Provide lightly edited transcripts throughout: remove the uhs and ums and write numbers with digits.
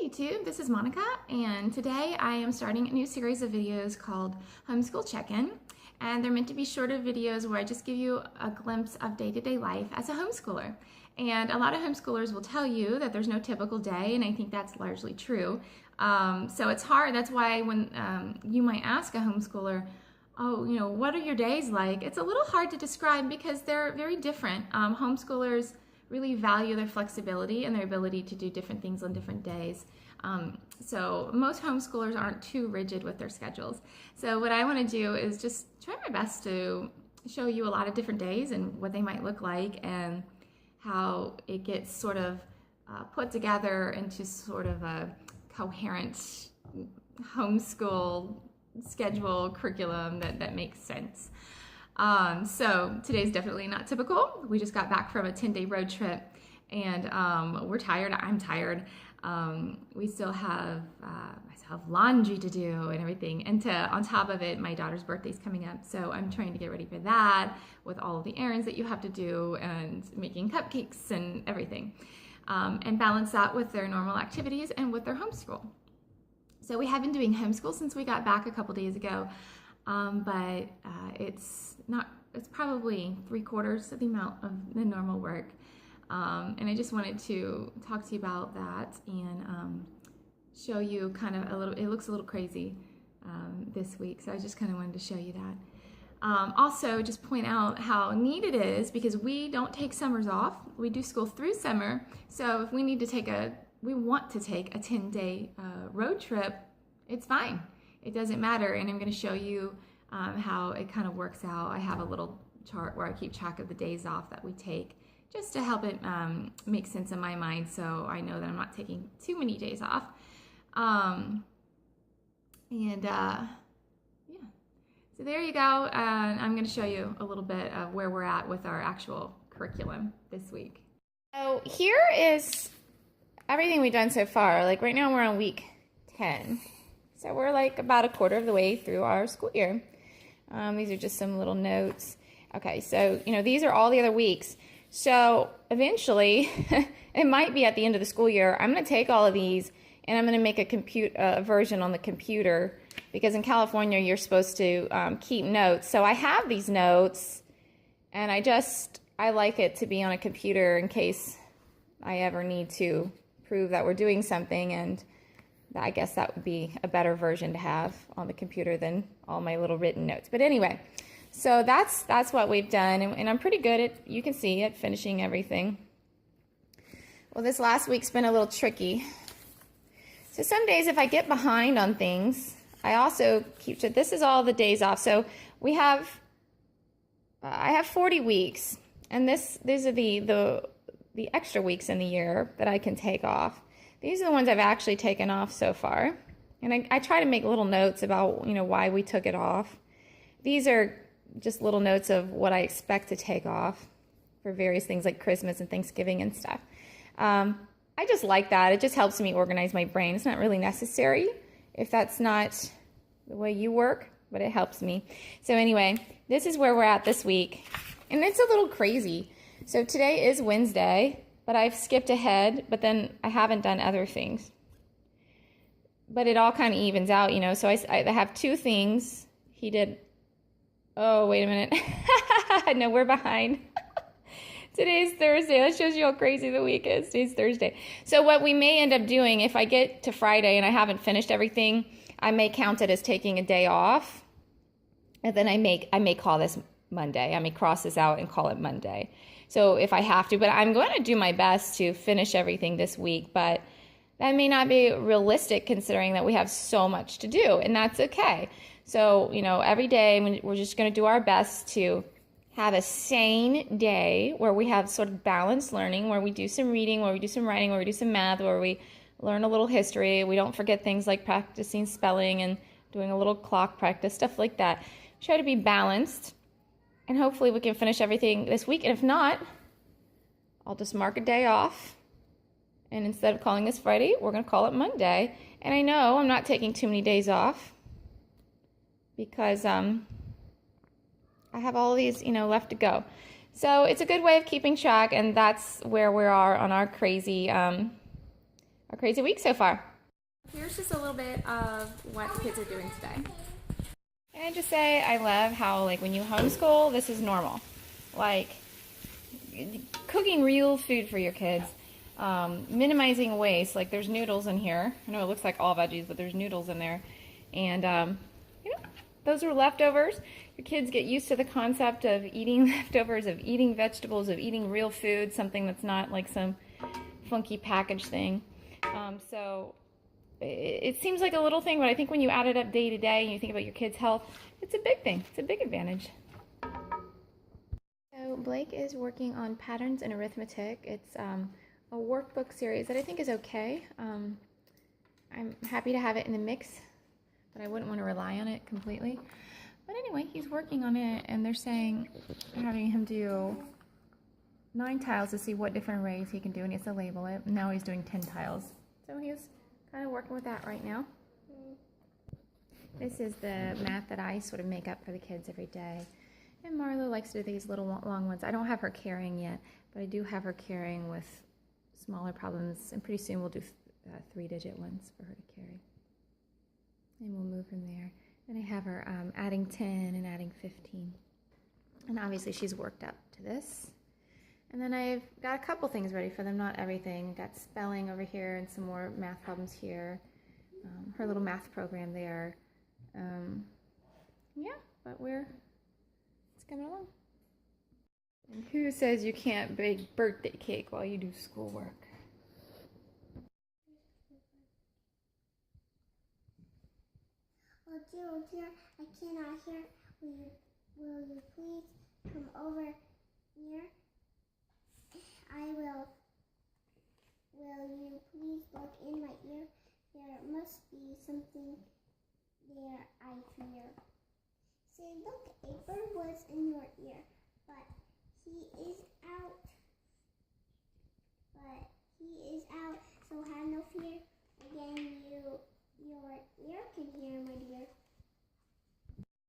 YouTube, this is Monica, and today I am starting a new series of videos called Homeschool Check In, and they're meant to be shorter videos where I just give you a glimpse of day-to-day life as a homeschooler. And a lot of homeschoolers will tell you that there's no typical day, and I think that's largely true. So it's hard. That's why when you might ask a homeschooler, oh, what are your days like? It's a little hard to describe because they're very different. Homeschoolers really value their flexibility and their ability to do different things on different days. So most homeschoolers aren't too rigid with their schedules. So what I want to do is just try my best to show you a lot of different days and what they might look like and how it gets sort of put together into sort of a coherent homeschool schedule curriculum that makes sense. So today's definitely not typical. We just got back from a 10-day road trip and we're tired. I'm tired. We still have, I still have laundry to do and everything. And on top of it, my daughter's birthday's coming up. So I'm trying to get ready for that with all of the errands that you have to do and making cupcakes and everything. And balance that with their normal activities and with their homeschool. So we have been doing homeschool since we got back a couple days ago. But it's probably 3/4 of the amount of the normal work. And I just wanted to talk to you about that and show you kind of it looks a little crazy this week. So I just kind of wanted to show you that. Also, just point out how neat it is because we don't take summers off. We do school through summer. So if we want to take a 10-day road trip, it's fine. It doesn't matter, and I'm going to show you how it kind of works out. I have a little chart where I keep track of the days off that we take just to help it make sense in my mind so I know that I'm not taking too many days off. Yeah. So there you go. I'm going to show you a little bit of where we're at with our actual curriculum this week. So here is everything we've done so far. Like right now we're on week 10. So we're like about a quarter of the way through our school year. These are just some little notes. Okay, so these are all the other weeks. So eventually, it might be at the end of the school year, I'm going to take all of these and I'm going to make a version on the computer because in California you're supposed to keep notes. So I have these notes and I like it to be on a computer in case I ever need to prove that we're doing something, and I guess that would be a better version to have on the computer than all my little written notes. But anyway, so that's what we've done, and I'm pretty good at, you can see, at finishing everything. Well, this last week's been a little tricky. So some days if I get behind on things, I also keep, this is all the days off. So we have, I have 40 weeks, and these are the extra weeks in the year that I can take off. These are the ones I've actually taken off so far. And I try to make little notes about, why we took it off. These are just little notes of what I expect to take off for various things like Christmas and Thanksgiving and stuff. I just like that. It just helps me organize my brain. It's not really necessary if that's not the way you work, but it helps me. So anyway, this is where we're at this week. And it's a little crazy. So today is Wednesday. But I've skipped ahead, but then I haven't done other things. But it all kind of evens out, So I have two things. He did, oh, wait a minute. No, we're behind. Today's Thursday. That shows you how crazy the week is. Today's Thursday. So what we may end up doing, if I get to Friday and I haven't finished everything, I may count it as taking a day off. And then I may call this Monday. I may cross this out and call it Monday. So if I have to, but I'm going to do my best to finish everything this week, but that may not be realistic considering that we have so much to do, and that's okay. So, every day we're just going to do our best to have a sane day where we have sort of balanced learning, where we do some reading, where we do some writing, where we do some math, where we learn a little history. We don't forget things like practicing spelling and doing a little clock practice, stuff like that. Try to be balanced. And hopefully we can finish everything this week. And if not, I'll just mark a day off. And instead of calling this Friday, we're going to call it Monday. And I know I'm not taking too many days off because I have all of these, left to go. So it's a good way of keeping track, and that's where we are on our crazy week so far. Here's just a little bit of what the kids are doing today. Can I just say I love how, like, when you homeschool, this is normal. Like, cooking real food for your kids, minimizing waste. Like, there's noodles in here. I know it looks like all veggies, but there's noodles in there. And, you know, those are leftovers. Your kids get used to the concept of eating leftovers, of eating vegetables, of eating real food, something that's not like some funky packaged thing. So it seems like a little thing, but I think when you add it up day to day and you think about your kids' health, it's a big thing. It's a big advantage. So Blake is working on patterns in arithmetic. It's a workbook series that I think is okay. I'm happy to have it in the mix, but I wouldn't want to rely on it completely. But anyway, he's working on it, and they're saying, having him do 9 tiles to see what different arrays he can do, and he has to label it. Now he's doing 10 tiles. So he's kind of working with that right now. This is the math that I sort of make up for the kids every day. And Marlo likes to do these little long ones. I don't have her carrying yet, but I do have her carrying with smaller problems, and pretty soon we'll do 3-digit ones for her to carry. And we'll move from there. Then I have her adding 10 and adding 15. And obviously she's worked up to this. And then I've got a couple things ready for them, not everything. Got spelling over here and some more math problems here. Her little math program there. Yeah, but it's coming along. And who says you can't bake birthday cake while you do schoolwork? Oh dear, I cannot hear. Will you please come over here? Will you please look in my ear? There must be something there, I fear. Say, look, a bird was in your ear, but he is out. So have no fear. Again, your ear can hear, my dear.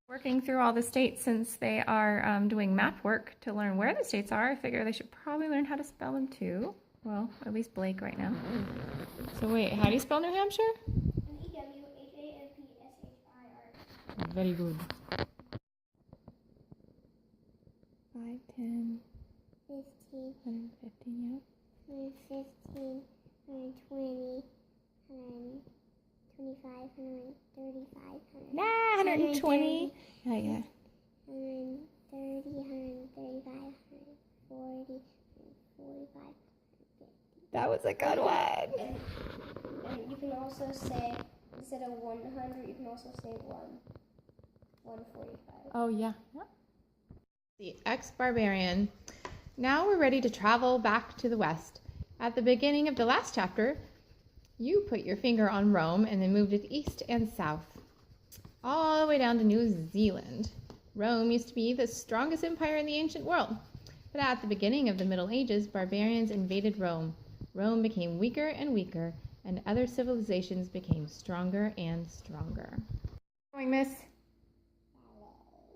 Working through all the states, since they are doing map work to learn where the states are, I figure they should probably learn how to spell them too. Well, at least Blake right now. So wait, how do you spell New Hampshire? N-E-W-H-A-M-P-S-H-I-R. Very good. 5, 10, 15, 115, yeah. 115, 120, 125, 135, 120. Oh, yeah. 130, 135, 140, 145. That was a good one. And you can also say, instead of 100, you can also say 145. Oh, yeah. The ex-barbarian. Now we're ready to travel back to the west. At the beginning of the last chapter, you put your finger on Rome and then moved it east and south, all the way down to New Zealand. Rome used to be the strongest empire in the ancient world. But at the beginning of the Middle Ages, barbarians invaded Rome. Rome became weaker and weaker, and other civilizations became stronger and stronger. Going, Miss?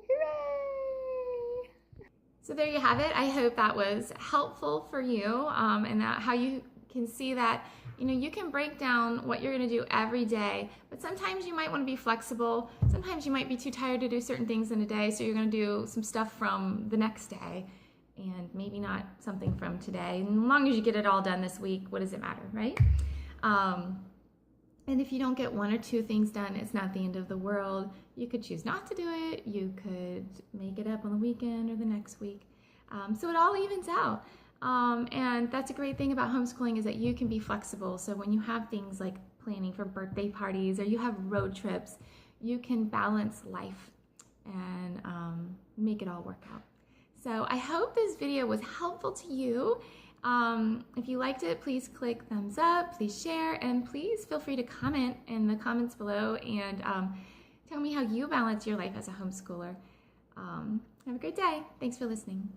Hooray! So there you have it. I hope that was helpful for you, and that how you can see that you can break down what you're going to do every day, but sometimes you might want to be flexible. Sometimes you might be too tired to do certain things in a day, so you're going to do some stuff from the next day and maybe not something from today. And as long as you get it all done this week, what does it matter, right? And if you don't get 1 or 2 things done, it's not the end of the world. You could choose not to do it. You could make it up on the weekend or the next week. So it all evens out. And that's a great thing about homeschooling, is that you can be flexible. So when you have things like planning for birthday parties or you have road trips, you can balance life and make it all work out. So I hope this video was helpful to you. If you liked it, please click thumbs up, please share, and please feel free to comment in the comments below and tell me how you balance your life as a homeschooler. Have a great day. Thanks for listening.